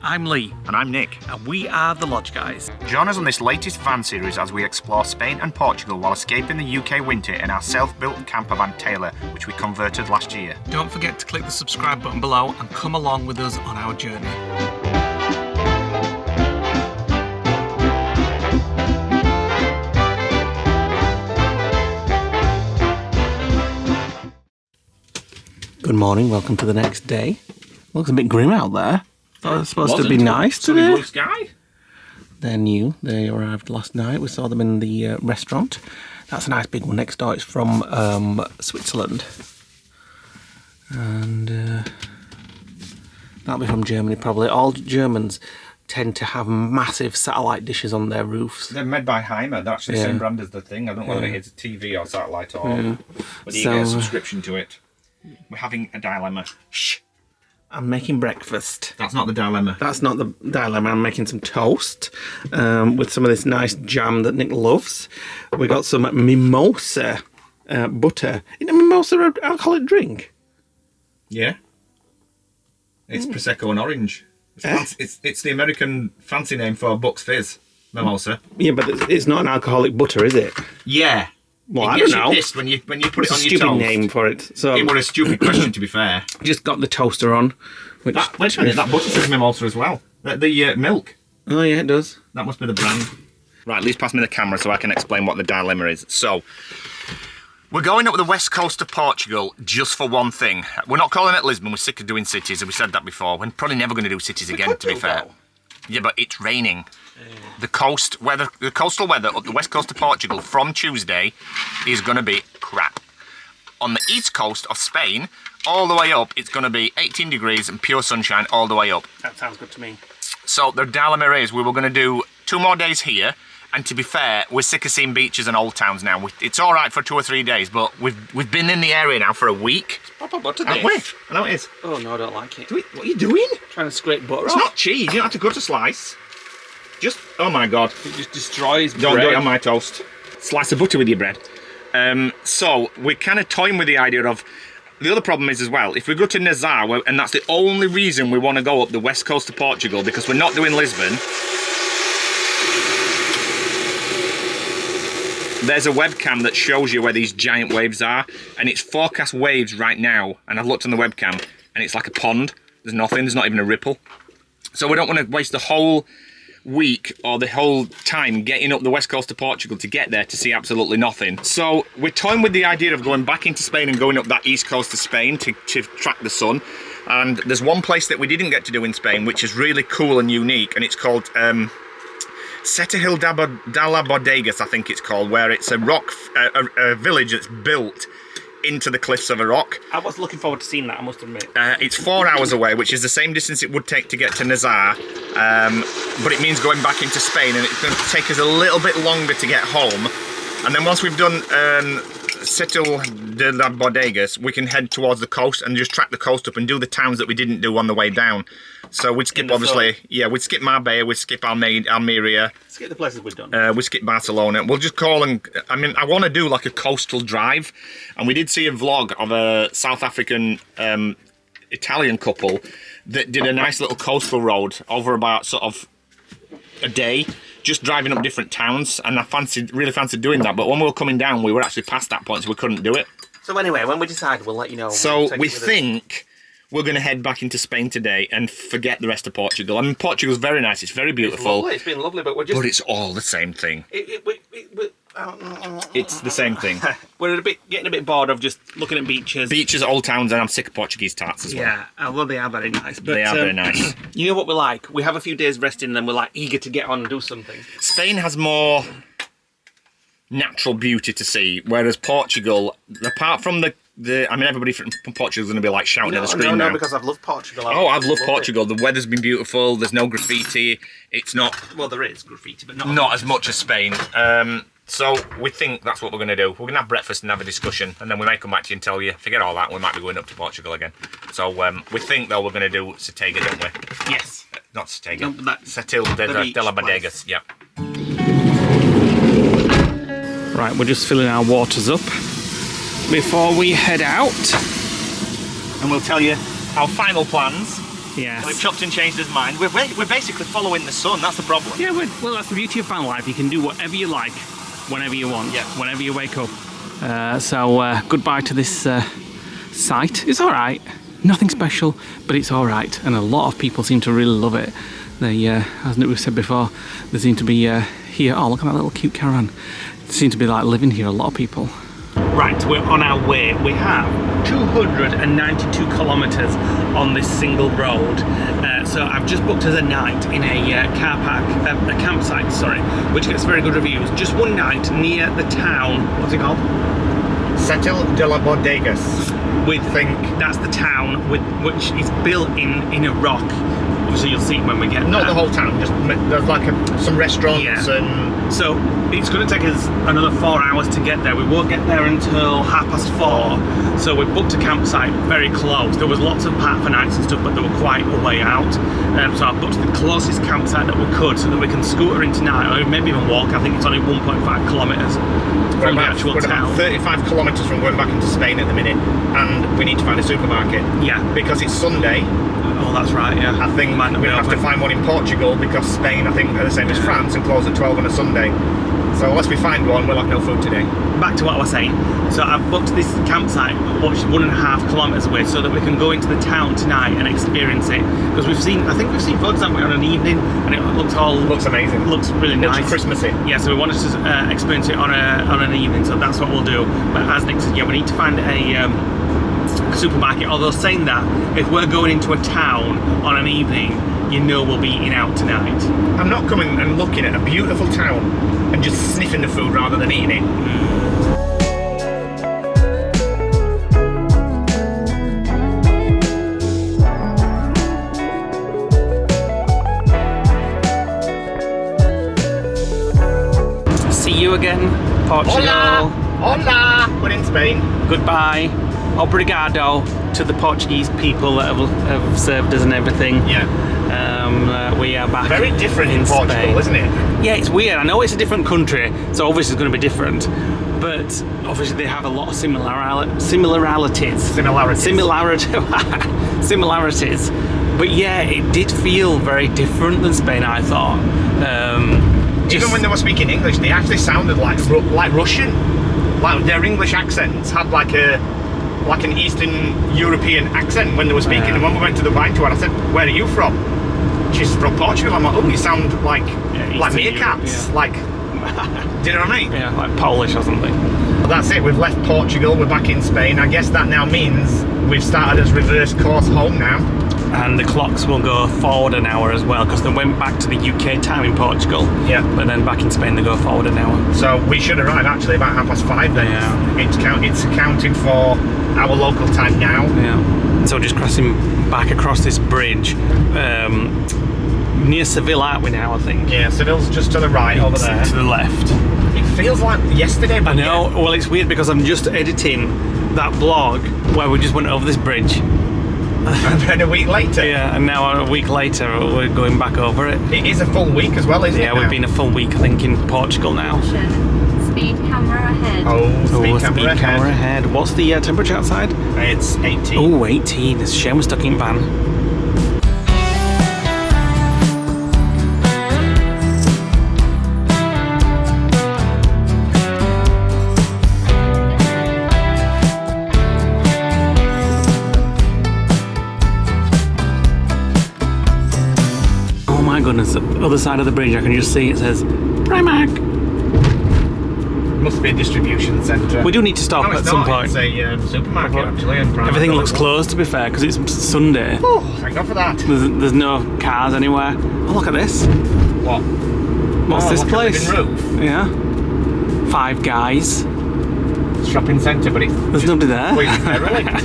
I'm Lee. And I'm Nick. And we are the Lodge Guys. Join us on this latest van series as we explore Spain and Portugal while escaping the UK winter in our self-built camper van Taylor, which we converted last year. Don't forget to click the subscribe button below and come along with us on our journey. Good morning, welcome to the next day. Looks a bit grim out there. Thought it was supposed to be nice today. Blue sky. They're new. They arrived last night. We saw them in the restaurant. That's a nice big one next door. It's from Switzerland. And that'll be from Germany probably. All Germans tend to have massive satellite dishes on their roofs. They're made by Heimer. That's the same brand as the thing. I don't know whether it's a TV or satellite or... But you get a subscription to it. We're having a dilemma. Shh. I'm making breakfast. That's not the dilemma. That's not the dilemma. I'm making some toast with some of this nice jam that Nick loves. We got some mimosa butter. Isn't a mimosa an alcoholic drink? Yeah. It's Prosecco and orange. It's the American fancy name for Bucks Fizz. Mimosa. Yeah, but it's not an alcoholic butter, is it? Yeah. Well, I don't know. Pissed when you put it on your toast. Stupid name for it. So it was a stupid question, to be fair. Just got the toaster on. Wait a minute, that butter says mimosa as well. The milk. Oh yeah, it does. That must be the brand. Right, Lee's pass me the camera so I can explain what the dilemma is. So, we're going up the west coast of Portugal just for one thing. We're not calling it Lisbon. We're sick of doing cities, and we said that before. We're probably never going to do cities again, to be fair. Yeah, but it's raining. The coastal weather up the west coast of Portugal from Tuesday is going to be crap. On the east coast of Spain, all the way up, it's going to be 18 degrees and pure sunshine all the way up. That sounds good to me. So the dilemma is we were going to do 2 more days here, and to be fair, we're sick of seeing beaches and old towns now. It's all right for 2 or 3 days, but we've been in the area now for a week. It's proper butter, haven't we? I know it is. Oh no, I don't like it. What are you doing? Trying to scrape butter It's off. not cheese. You don't have to cut a slice. Just, oh my God. It just destroys Don't bread. do it on my toast. Slice of butter with your bread. So we're kind of toying with the idea of, the other problem is as well, if we go to Nazar, and that's the only reason we want to go up the west coast of Portugal, because we're not doing Lisbon. There's a webcam that shows you where these giant waves are, and it's forecast waves right now, and I've looked on the webcam, and it's like a pond. There's nothing, there's not even a ripple. So we don't want to waste the whole week or the whole time getting up the west coast of Portugal to get there to see absolutely nothing. So we're toying with the idea of going back into Spain and going up that east coast of Spain to track the sun. And there's one place that we didn't get to do in Spain which is really cool and unique, and it's called Setenil de la Bodegas, I think it's called, where it's a rock, a village that's built into the cliffs of a rock. I was looking forward to seeing that, I must admit. It's 4 hours away, which is the same distance it would take to get to Nazar, but it means going back into Spain, and it's going to take us a little bit longer to get home. And then once we've done Setenil de la Bodegas, we can head towards the coast and just track the coast up and do the towns that we didn't do on the way down. So we'd skip, obviously, we'd skip Marbella, we'd skip Almeria. Skip the places we've done. We skip Barcelona. We'll just call and, I mean, I want to do like a coastal drive. And we did see a vlog of a South African Italian couple that did a nice little coastal road over about sort of a day, just driving up different towns. And I really fancied doing that. But when we were coming down, we were actually past that point, so we couldn't do it. So anyway, when we decide, we'll let you know. So we think we're going to head back into Spain today and forget the rest of Portugal. I mean, Portugal's very nice. It's very beautiful. It's been lovely, but we're just... But it's all the same thing. It's the same thing. We're getting a bit bored of just looking at beaches. Beaches, old towns, and I'm sick of Portuguese tarts as well. Yeah, although they are very nice. But, they are very nice. You know what we're like? We have a few days resting and then we're like eager to get on and do something. Spain has more natural beauty to see, whereas Portugal, apart from the I mean, everybody from Portugal's going to be like shouting at the screen now. No, because I've loved Portugal. I've loved Portugal. The weather's been beautiful. There's no graffiti. It's not... Well, there is graffiti, but not as much as Spain. So we think that's what we're going to do. We're going to have breakfast and have a discussion, and then we might come back to you and tell you, forget all that, we might be going up to Portugal again. So we think, though, we're going to do Setega, don't we? Yes. Not Setega. No, Setenil de la Bodegas, yeah. Right, we're just filling our waters up before we head out. And we'll tell you our final plans Yes. We've chopped and changed his mind. We're basically following the sun. That's the problem. Yeah, well, that's the beauty of van life. You can do whatever you like, whenever you want, Yeah. whenever you wake up. So goodbye to this site. It's all right. Nothing special, but it's all right. And a lot of people seem to really love it. They, as we've said before, they seem to be here. Oh, look at that little cute caravan. They seem to be like living here, a lot of people. Right, we're on our way. We have 292 kilometres on this single road. So I've just booked us a night in a car park, a campsite, sorry, which gets very good reviews. Just one night near the town, what's it called? Setenil de la Bodegas. We think that's the town which is built in a rock. Obviously you'll see it when we get Not there. the whole town, just there's like some restaurants and... So it's going to take us another 4 hours to get there. We won't get there until 4:30. So we booked a campsite very close. There was lots of park for nights and stuff, but they were quite a way out. So I booked the closest campsite that we could so that we can scooter in tonight, or maybe even walk. I think it's only 1.5 kilometres from the actual we're town. about 35 kilometres from going back into Spain at the minute, and we need to find a supermarket. Yeah. Because it's Sunday. Oh, that's right, yeah. I think Might not we be have to open. find one in Portugal because Spain, I think, are the same as France and close at 12 on a Sunday. So unless we find one, we'll have no food today. Back to what I was saying. So I've booked this campsite, which is 1.5 kilometres away, so that we can go into the town tonight and experience it. Because I think we've seen photos, haven't we, on an evening, and it looks amazing. Looks really nice. Looks Christmassy. Yeah, so we wanted to experience it on an evening, so that's what we'll do. But as Nick said, yeah, we need to find a supermarket. Although saying that, if we're going into a town on an evening, you know we'll be eating out tonight. I'm not coming and looking at a beautiful town and just sniffing the food rather than eating it. See you again, Portugal. Hola! Hola! We're in Spain. Goodbye. Obrigado to the Portuguese people that have served us and everything. Yeah. We are back. Very different in Portugal, Spain. isn't it? Yeah, it's weird. I know it's a different country, so obviously it's going to be different. But obviously they have a lot of similarities. Similarities. But yeah, it did feel very different than Spain, I thought. Even when they were speaking English, they actually sounded like Russian. Like their English accents had like an Eastern European accent when they were speaking. Yeah. And when we went to the wine tour, I said, "Where are you from?" She's from Portugal. I'm like, "Oh, you sound like meerkats." Europe, Like, do you know what I mean? Yeah, like Polish or something. Well, that's it. We've left Portugal. We're back in Spain. I guess that now means we've started as reverse course home now. And the clocks will go forward an hour as well, because they went back to the UK time in Portugal. Yeah. But then back in Spain they go forward an hour. So we should arrive actually about 5:30 then. Yeah. It's accounting for our local time now. Yeah. So just crossing back across this bridge. Near Seville, aren't we now, I think? Yeah, Seville's just to the right over there. To the left. It feels like yesterday, but I know. Well, it's weird because I'm just editing that vlog where we just went over this bridge. And then a week later. Yeah, and now a week later we're going back over it. It is a full week as well, isn't it? Yeah, we've been a full week, I think, in Portugal now. Speed camera ahead. Speed camera ahead. What's the temperature outside? It's 18. Oh, 18. It's a shame we're stuck in van. Oh my goodness, the other side of the bridge I can just see it says Primark. Must be a distribution centre. We do need to stop at some point. It's a supermarket actually. And Everything looks closed, to be fair, because it's Sunday. Oh, thank God for that. There's no cars anywhere. Oh, look at this. What? What's this like a place? living roof. Yeah. Five Guys. Shopping centre, but it's There's nobody there. Wait, derelict.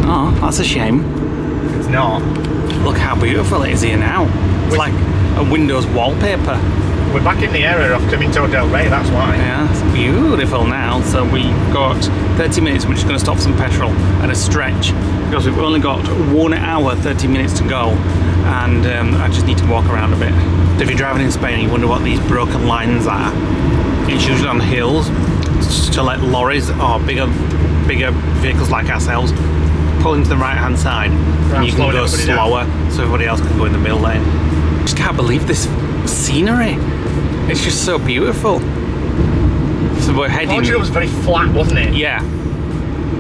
Oh, that's a shame. It's not. Look how beautiful it is here now. It's like a Windows wallpaper. We're back in the area of Camino del Rey, that's why. Yeah, it's beautiful now. So we got 30 minutes, we're just going to stop for some petrol and a stretch because we've only got 1 hour, 30 minutes to go, and I just need to walk around a bit. So if you're driving in Spain and you wonder what these broken lines are, it's usually on hills to let lorries or bigger vehicles like ourselves pull into the right-hand side, and you can go slower, so everybody else can go in the middle lane. I just can't believe this scenery. It's just so beautiful. So we're heading... Portugal was very flat, wasn't it? Yeah.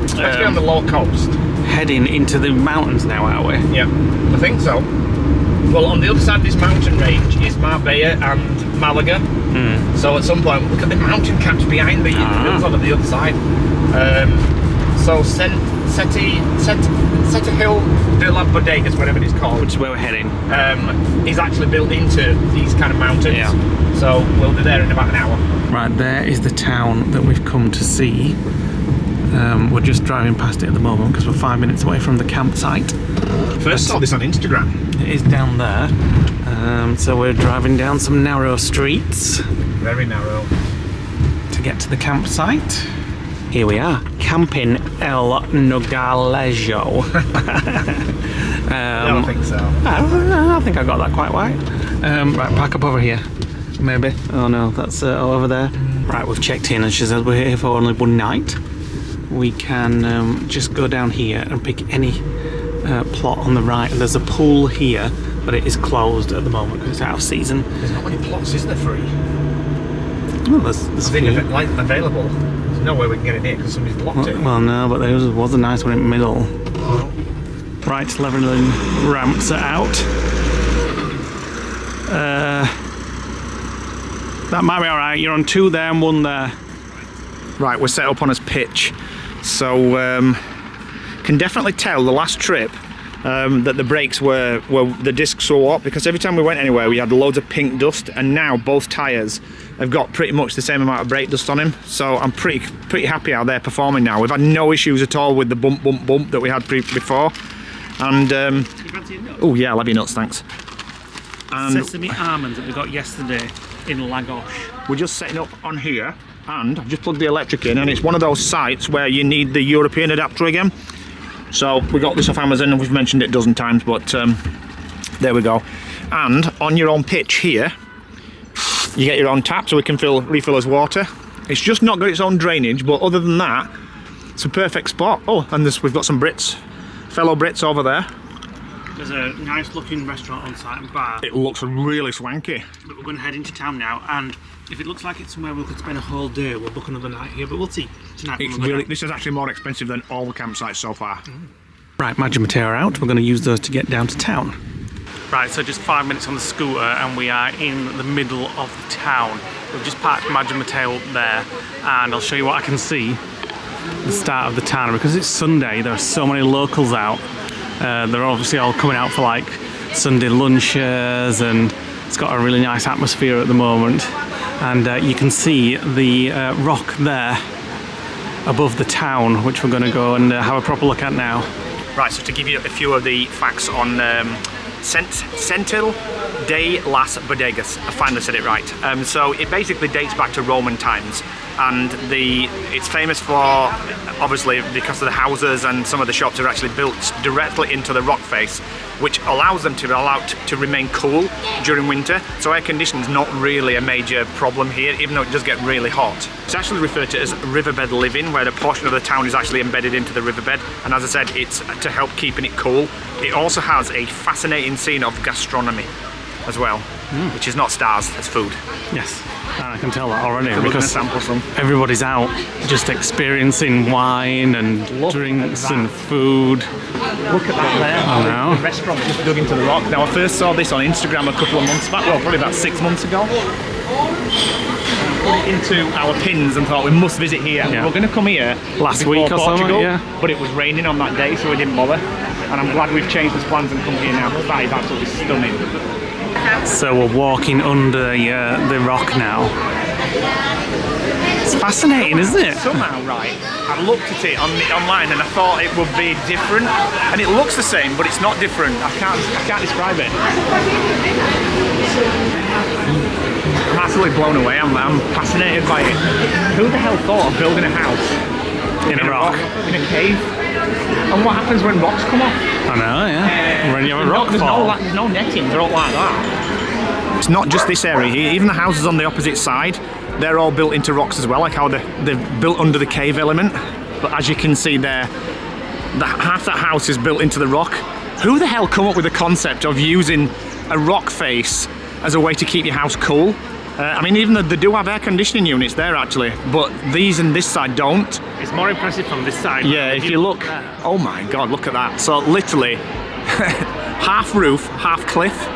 Especially on the lower coast. Heading into the mountains now, are we? Yeah, I think so. Well, on the other side of this mountain range is Marbella and Malaga. So at some point, look at the mountain caps behind the hills on the other side. So Setenil de la Bodegas, whatever it's called, Which is where we're heading. is actually built into these kind of mountains. Yeah. So we'll be there in about an hour. Right, there is the town that we've come to see. We're just driving past it at the moment because we're 5 minutes away from the campsite. First saw this on Instagram. It is down there. So we're driving down some narrow streets Very narrow. to get to the campsite. Here we are, camping El Nogalejo. I don't think so. I think I got that quite right. Right, park up over here, maybe. Oh no, that's over there. Right, we've checked in and she says we're here for only one night. We can just go down here and pick any plot on the right. There's a pool here, but it is closed at the moment because it's out of season. There's not many plots, is there, free? Oh, there's available. There's no way we can get in here because somebody's blocked it. Well, no, but there was a nice one in the middle. Right, Leveling ramps are out. That might be alright. You're on 2 there and 1 there. Right, we're set up on his pitch. So, can definitely tell the last trip that the brakes were the discs were up, because every time we went anywhere we had loads of pink dust, and now both tyres have got pretty much the same amount of brake dust on him. So I'm pretty happy how they're performing now. We've had no issues at all with the bump that we had before. And oh yeah, I'll have your nuts, thanks. And Sesame almonds that we got yesterday in Lagos. we're just setting up on here, and I've just plugged the electric in, and it's one of those sites where you need the European adapter again. So we got this off Amazon, and we've mentioned it a dozen times, but there we go. And on your own pitch here, you get your own tap, so we can refill as water. It's just not got its own drainage, but other than that, it's a perfect spot. Oh, and we've got some fellow Brits over there. There's a nice looking restaurant on site and bar. It looks really swanky. But we're going to head into town now, and if it looks like it's somewhere we could spend a whole day, we'll book another night here, but we'll see tonight. This is actually more expensive than all the campsites so far. Right, Madge and Mateo are out. We're going to use those to get down to town. Right, so just 5 minutes on the scooter and we are in the middle of the town. We've just parked Madge and Mateo up there, and I'll show you what I can see. The start of the town, because it's Sunday, there are so many locals out. They're obviously all coming out for like Sunday lunches, and it's got a really nice atmosphere at the moment. And you can see the rock there above the town, which we're going to go and have a proper look at now. Right, so to give you a few of the facts on Setenil de las Bodegas, I finally said it right. So it basically dates back to Roman times, and it's famous for, obviously, because of the houses and some of the shops are actually built directly into the rock face, which allows them to remain cool during winter. So air conditioning is not really a major problem here, even though it does get really hot. It's actually referred to as riverbed living, where a portion of the town is actually embedded into the riverbed, and as I said, it's to help keeping it cool. It also has a fascinating scene of gastronomy as well, which is not stars, it's food. Yes, and I can tell that already, So because sample some. everybody's out just experiencing wine and drinks and food. Look at that there. I know. The restaurant just dug into the rock. Now I first saw this on Instagram a couple of months back, well probably about 6 months ago. Put it into our pins and thought we must visit here. Yeah. We were going to come here Last before week or Portugal, something, yeah. but it was raining on that day, so we didn't bother. And I'm glad we've changed the plans and come here now, because that is absolutely stunning. So we're walking under the rock now. It's fascinating, isn't it? Somehow, right, I looked at it online and I thought it would be different, and it looks the same, but it's not different. I can't describe it. I'm absolutely blown away. I'm fascinated by it. Who the hell thought of building a house In a rock. in a cave? And what happens when rocks come off? I know, yeah. When you have a rock fall. There's no netting, they're all like that. It's not just this area here, even the houses on the opposite side, they're all built into rocks as well, like how they're built under the cave element. But as you can see there, half that house is built into the rock. Who the hell come up with the concept of using a rock face as a way to keep your house cool? I mean, even they do have air conditioning units there actually, but these and this side don't. It's more impressive from this side. Yeah, if you look, oh my God, look at that. So literally, half roof, half cliff,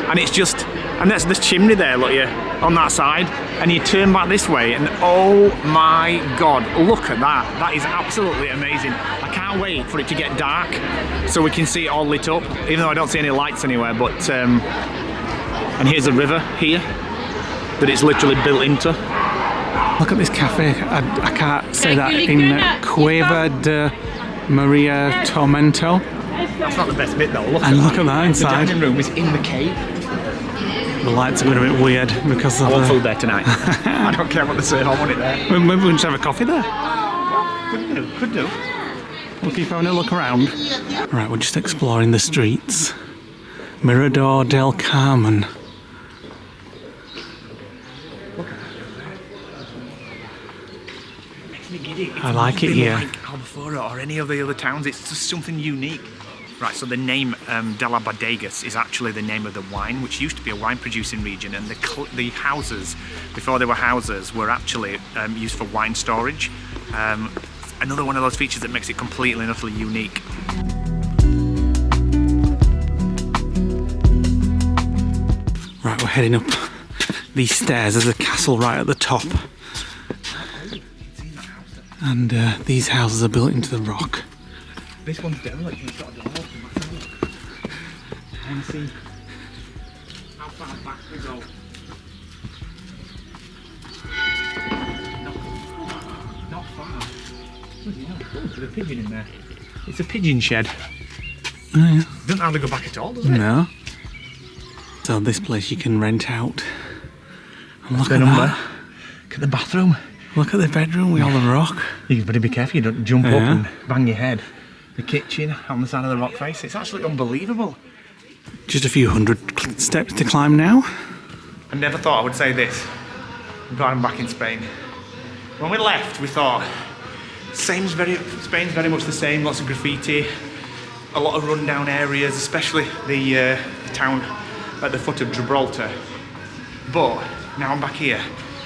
and it's just, and there's this chimney there, look here, on that side, and you turn back this way, and oh my God, look at that. That is absolutely amazing. I can't wait for it to get dark so we can see it all lit up, even though I don't see any lights anywhere, but, and here's a river here that it's literally built into. Look at this cafe. I can't say that in Cueva de Maria Tormento. That's not the best bit though. Look And look at that inside. The dining room is in the cave. The lights are going a bit weird because of I want food there tonight. I don't care what they say, I want it there. Maybe we can just have a coffee there. Could do. We'll keep having a look around. Right, we're just exploring the streets. Mirador del Carmen. I like it here. Like Albufera or any of the other towns, it's just something unique. Right, so the name de la Bodegas is actually the name of the wine, which used to be a wine producing region, and the houses, before they were houses, were actually used for wine storage. Another one of those features that makes it completely and utterly unique. Right, we're heading up these stairs. There's a castle right at the top. And these houses are built into the rock. This one's derelict, it's got a door open. I want to see how far back we go. Not far. Oh, there's a pigeon in there. It's a pigeon shed. Oh, yeah. Doesn't hardly go back at all, does it? No. So this place you can rent out. And look at that. Look at the bathroom. Look at the bedroom with all the rock. You better be careful you don't jump up and bang your head. The kitchen on the side of the rock face, it's actually unbelievable. Just a few hundred steps to climb now. I never thought I would say this, but I'm back in Spain. When we left, we thought, Spain's very much the same, lots of graffiti, a lot of rundown areas, especially the town at the foot of Gibraltar. But now I'm back here,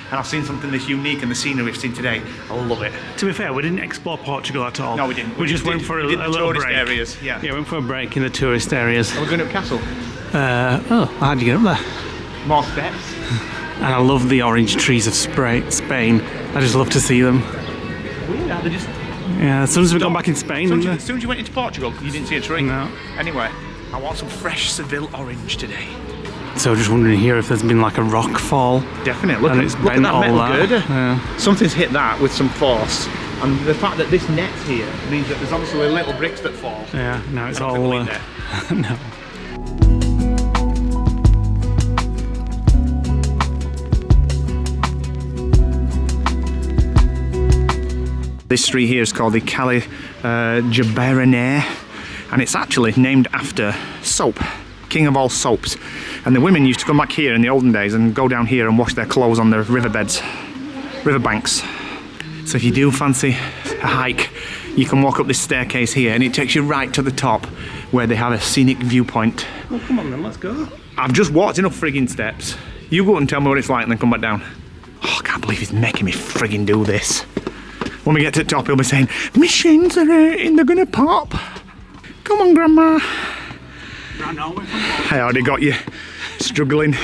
and I've seen something that's unique, and the scenery we've seen today, I love it. To be fair, we didn't explore Portugal at all. No, we didn't. We just went for a little tourist break. areas, yeah. Yeah, went for a break in the tourist areas. Are we going up Castle? Oh, how'd you get up there? More steps. And I love the orange trees of Spain. I just love to see them. Weird how they just... Yeah, as soon as we got back in Spain. As soon as you went into Portugal, you didn't see a tree. No. Anyway, I want some fresh Seville orange today. So just wondering here if there's been like a rock fall. Definitely. Look at that metal girder. Yeah. Something's hit that with some force. And the fact that this net's here means that there's obviously little bricks that fall. Yeah, now it's all... no. This street here is called the Calle Jaberanere, and it's actually named after soap, king of all soaps. And the women used to come back here in the olden days and go down here and wash their clothes on the riverbanks. So if you do fancy a hike, you can walk up this staircase here, and it takes you right to the top where they have a scenic viewpoint. Well, come on then, let's go. I've just walked enough frigging steps. You go and tell me what it's like and then come back down. Oh, I can't believe he's making me frigging do this. When we get to the top, he'll be saying, "My shins are hurting, they're gonna pop. Come on, Grandma." I already got you struggling.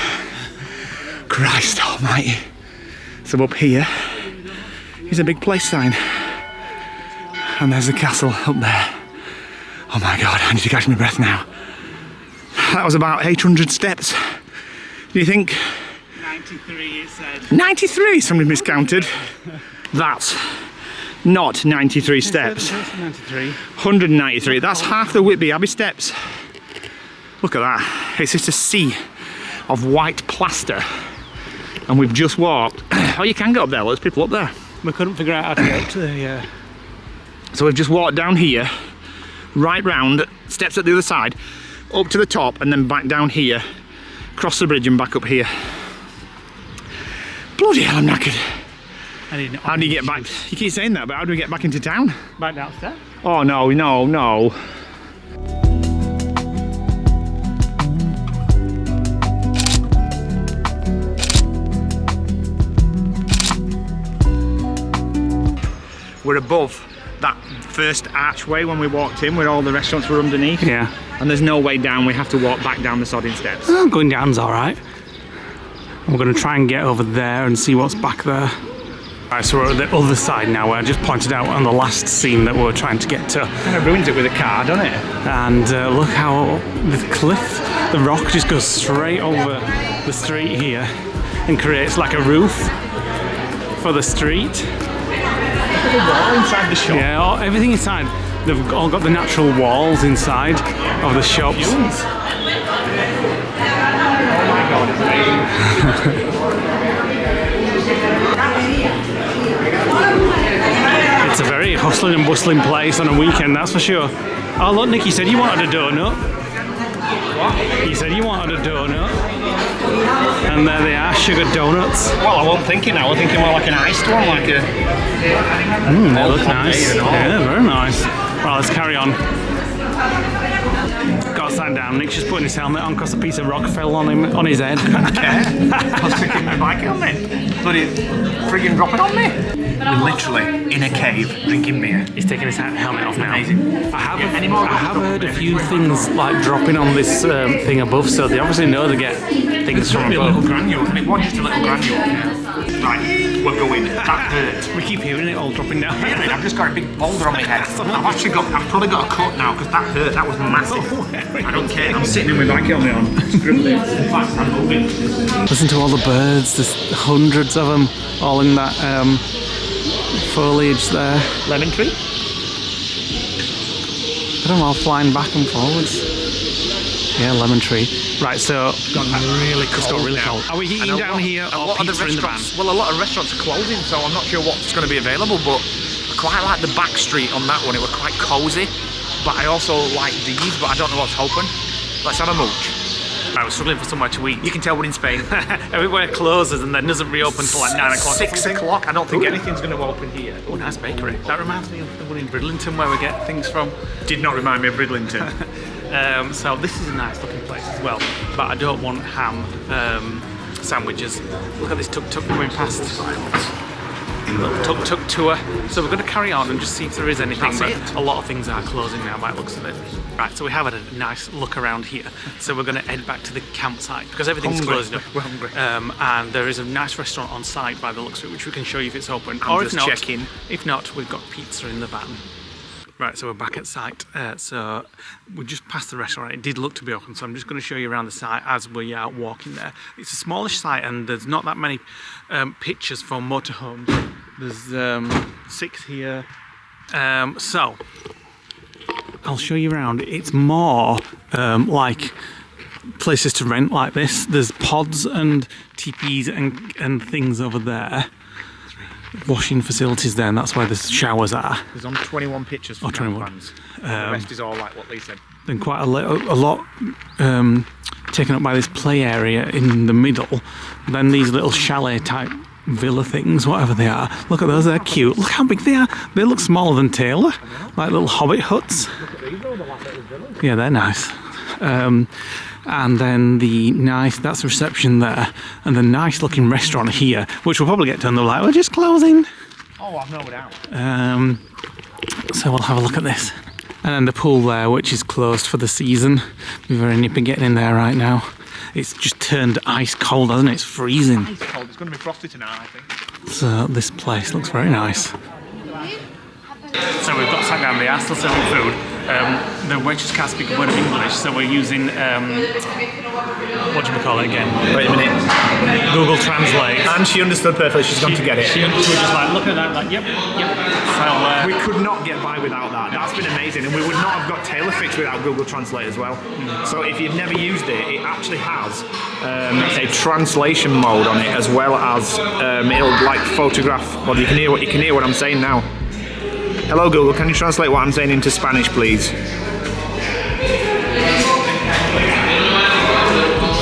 Christ almighty. So up here is a big place sign. And there's the castle up there. Oh my God, I need to catch my breath now. That was about 800 steps. Do you think? 93 it said. 93, somebody miscounted. That's not 93 steps. 93. 193, that's half the Whitby Abbey steps. Look at that, it's just a sea of white plaster. And we've just walked, oh you can get up there, there's people up there. We couldn't figure out how to get up to the... So we've just walked down here, right round, steps at the other side, up to the top and then back down here, cross the bridge and back up here. Bloody hell, I'm knackered. How do you get back? You keep saying that, but how do we get back into town? Back downstairs. Oh no, no, no. We're above that first archway when we walked in, where all the restaurants were underneath. Yeah. And there's no way down, we have to walk back down the sodding steps. Oh, going down's alright. We're going to try and get over there and see what's back there. Right, so we're at the other side now, where I just pointed out on the last scene that we're trying to get to. Kind of ruins it with a car, doesn't it? And look how the cliff, the rock just goes straight over the street here and creates like a roof for the street. Look at the wall inside the shop. Yeah, everything inside. They've all got the natural walls inside of the shops. Oh my god, it's amazing. It's a very hustling and bustling place on a weekend, that's for sure. Oh look, Nick, you said you wanted a donut. What? You said you wanted a donut. And there they are, sugar donuts. Well, I wasn't thinking now, I was thinking more like an iced one, like a... They look nice. Yeah, very nice. Well, let's carry on. Got to stand down. Nick's just putting his helmet on because a piece of rock fell on him, on his head. I was thinking my bike helmet. Bloody friggin' drop it on me. We're literally in a cave drinking beer. He's taking his helmet off now. Amazing. I have heard a few things like dropping on this thing above, so they obviously know to get things from A above. little granule, and it was just a little granule. Right, we're going. That hurt. We keep hearing it all dropping down. Yeah, mate, I've just got a big boulder on my head. I've probably got a cut now because that hurt. That was massive. I don't care. I'm sitting in with my bike helmet on. Scribbling. In fact, I'm moving. Listen to all the birds. There's hundreds of them, all in that foliage there. Lemon tree? They're all flying back and forwards. Yeah, lemon tree. Right, so It's got really cold. Are we eating down here or pizza in the van? Well, a lot of restaurants are closing, so I'm not sure what's going to be available, but I quite like the back street on that one. It was quite cosy, but I also like these, but I don't know what's open. Let's have a mooch. I was struggling for somewhere to eat. You can tell we're in Spain. Everywhere closes and then doesn't reopen until like 9 o'clock. 6 o'clock. I don't think anything's going to open here. Oh, nice bakery. That reminds me of the one in Bridlington where we get things from. Did not remind me of Bridlington. So this is a nice looking place as well, but I don't want ham sandwiches. Look at this tuk-tuk going past. Little tuk-tuk tour. So we're going to carry on and just see if there is anything, but a lot of things are closing now by the looks of it. Right, so we have had a nice look around here. So we're going to head back to the campsite because everything's closing up. We're hungry. And there is a nice restaurant on site by the looks of it, which we can show you if it's open. I'm or just if not, checking. If not, we've got pizza in the van. Right, so we're back at site. So we just passed the restaurant. It did look to be open, so I'm just going to show you around the site as we are walking there. It's a smallish site, and there's not that many pictures for motorhomes. There's 6 here. So I'll show you around. It's more like places to rent like this. There's pods and teepees and things over there. Washing facilities there, and that's where the showers are. There's only 21 pictures from 21. Fans. The rest is all like what Lee said. Then quite a lot taken up by this play area in the middle. Then these little chalet type villa things, whatever they are. Look at those, they're cute. Look how big they are. They look smaller than Taylor, like little hobbit huts. Look at these, though, they're like little villas. Yeah, they're nice. And then that's the reception there, and the nice looking restaurant here, which we'll probably get done. They're like, we're just closing. Oh, I've no doubt. So we'll have a look at this. And then the pool there, which is closed for the season. Be very nippy getting in there right now. It's just turned ice cold, hasn't it? It's freezing. Ice cold. It's going to be frosty tonight, I think. So this place looks very nice. So we've got sat down, they are still serving food. The waitress can't speak a word of English, so we're using, what do we call it again? Wait a minute. Google Translate. And she understood perfectly, she's gone to get it. She was just like looking at that, like, yep. So, we could not get by without that. That's been amazing, and we would not have got Taylor fixed without Google Translate as well. So if you've never used it, it actually has a translation mode on it, as well as it'll like photograph. Well, you can hear what I'm saying now. Hello Google, can you translate what I'm saying into Spanish, please?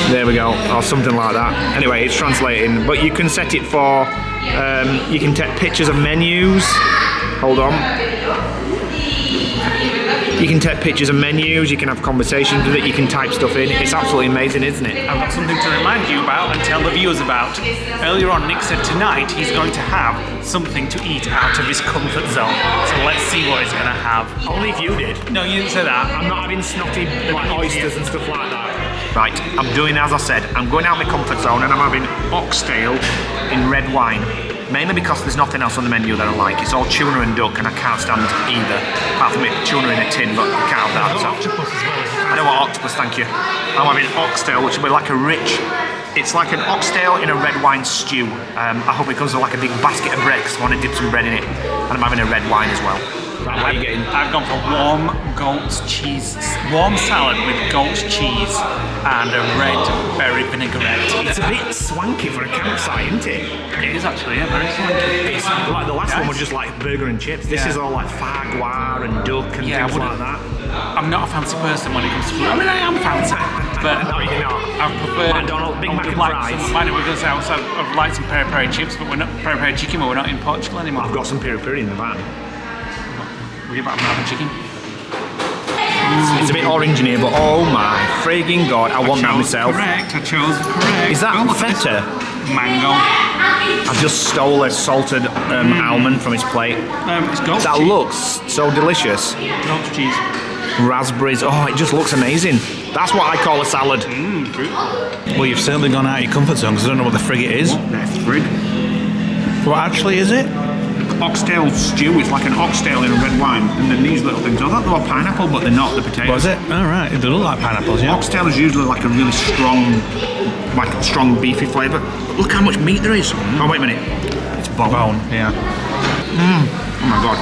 There we go, or something like that. Anyway, it's translating, but you can set it for You can take pictures of menus. Hold on. You can take pictures of menus, you can have conversations with it, you can type stuff in. It's absolutely amazing, isn't it? I've got something to remind you about and tell the viewers about. Earlier on, Nick said tonight he's going to have something to eat out of his comfort zone. So let's see what he's going to have. Only if you did. No, you didn't say that. I'm not having snotty like oysters and stuff like that. Right, I'm doing as I said. I'm going out of my comfort zone and I'm having oxtail in red wine. Mainly because there's nothing else on the menu that I like. It's all tuna and duck and I can't stand either. Apart from it, tuna in a tin, but you can't have that. So. Octopus as well. I don't want octopus, thank you. I'm having oxtail, which will be like a rich... It's like an oxtail in a red wine stew. I hope it comes with like a big basket of bread because I want to dip some bread in it. And I'm having a red wine as well. Right, what are you getting? I've gone for warm salad with goat's cheese and a red berry vinaigrette. It's a bit swanky for a campsite, isn't it? It is actually, yeah, very swanky. It's like the last one was just like burger and chips. This is all like foie gras and duck and things like that. I'm not a fancy person when it comes to food. I mean, I am fancy, but no, you're not. I prefer McDonald's, Big Mac and fries. We're going to say I'd like some peri-peri chips, but we're not peri-peri chicken, but we're not in Portugal anymore. I've got some peri-peri in the van. We're about having chicken. It's a bit orange in here, but oh my frigging god, I want that myself. Correct, I chose correct. Is that feta? Mango. I've just stole a salted almond from his plate. It's goat's That cheese. looks so delicious. Goat's cheese. Raspberries, oh, it just looks amazing. That's what I call a salad. Well, you've certainly gone out of your comfort zone because I don't know what the frig it is. Frig. What actually is it? Oxtail stew. It's like an oxtail in a red wine, and then these little things. I thought they were pineapple, but they're not. The potatoes. Was it? All right. It does look like pineapples, yeah. Oxtail is usually like a really strong, beefy flavour. But look how much meat there is. Oh wait a minute, it's bone. Bone, yeah. Oh my god!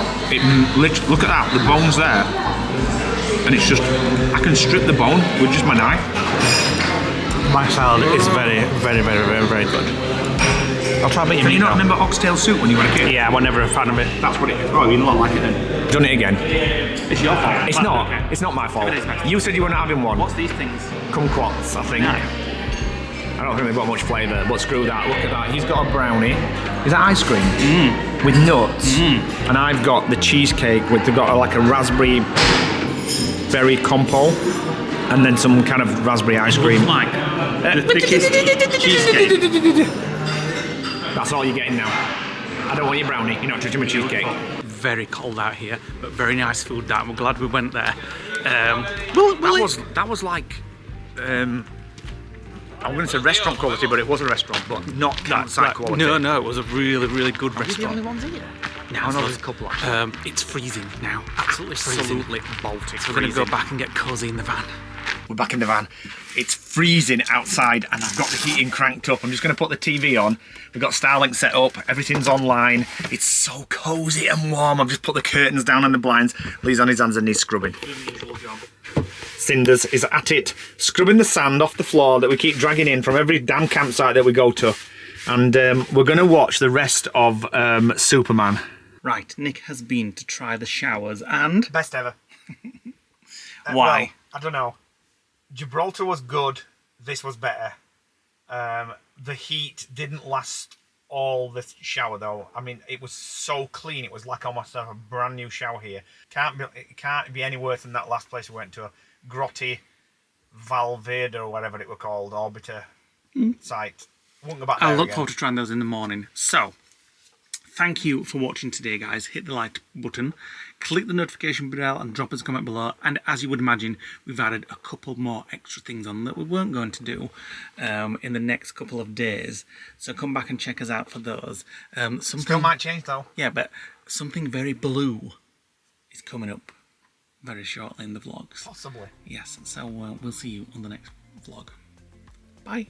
Look at that. The bone's there, and it's just. I can strip the bone with just my knife. My salad is very, very, very, very, very good. I'll try a bit of Can meat you not now. remember oxtail soup when you were a kid? Yeah, I was never a fan of it. That's what it is. Oh, you don't like it then? Done it again. It's your fault. It's not. It's not my fault. It is, mate. You said you were not having one. What's these things? Kumquats, I think. No. I don't think they've got much flavour, but screw that. Look at that. He's got a brownie. Is that ice cream? With nuts. And I've got the cheesecake with like a raspberry berry compo, and then some kind of raspberry ice cream. Like the thickest cheesecake. That's all you're getting now. I don't want your brownie. You're not touching my cheesecake. Very cold out here, but very nice food. That we're glad we went there. That was like. I'm going to say restaurant quality, but it was a restaurant, but not campsite quality. No, it was a really, really good restaurant. the only ones here? No, there's a couple actually. It's freezing now. Absolutely freezing. Absolutely Baltic. So we're going to go back and get cosy in the van. We're back in the van. It's freezing outside and I've got the heating cranked up. I'm just going to put the TV on. We've got Starlink set up. Everything's online. It's so cosy and warm. I've just put the curtains down on the blinds. Lee's on his hands and knees scrubbing. Cinders is at it, scrubbing the sand off the floor that we keep dragging in from every damn campsite that we go to. And we're going to watch the rest of Superman. Right, Nick has been to try the showers and... Best ever. Why? Well, I don't know. Gibraltar was good. This was better. The heat didn't last all the shower though. I mean, it was so clean. It was like almost a brand new shower here. It can't be any worse than that last place we went to. Grotti Valverde or whatever it were called, Orbiter site. Wouldn't go back there I look again. forward to trying those in the morning. So, thank you for watching today, guys. Hit the like button, click the notification bell and drop us a comment below. And as you would imagine, we've added a couple more extra things on that we weren't going to do in the next couple of days. So come back and check us out for those. Still might change though. Yeah, but something very blue is coming up very shortly in the vlogs. Possibly. Yes, so we'll see you on the next vlog. Bye.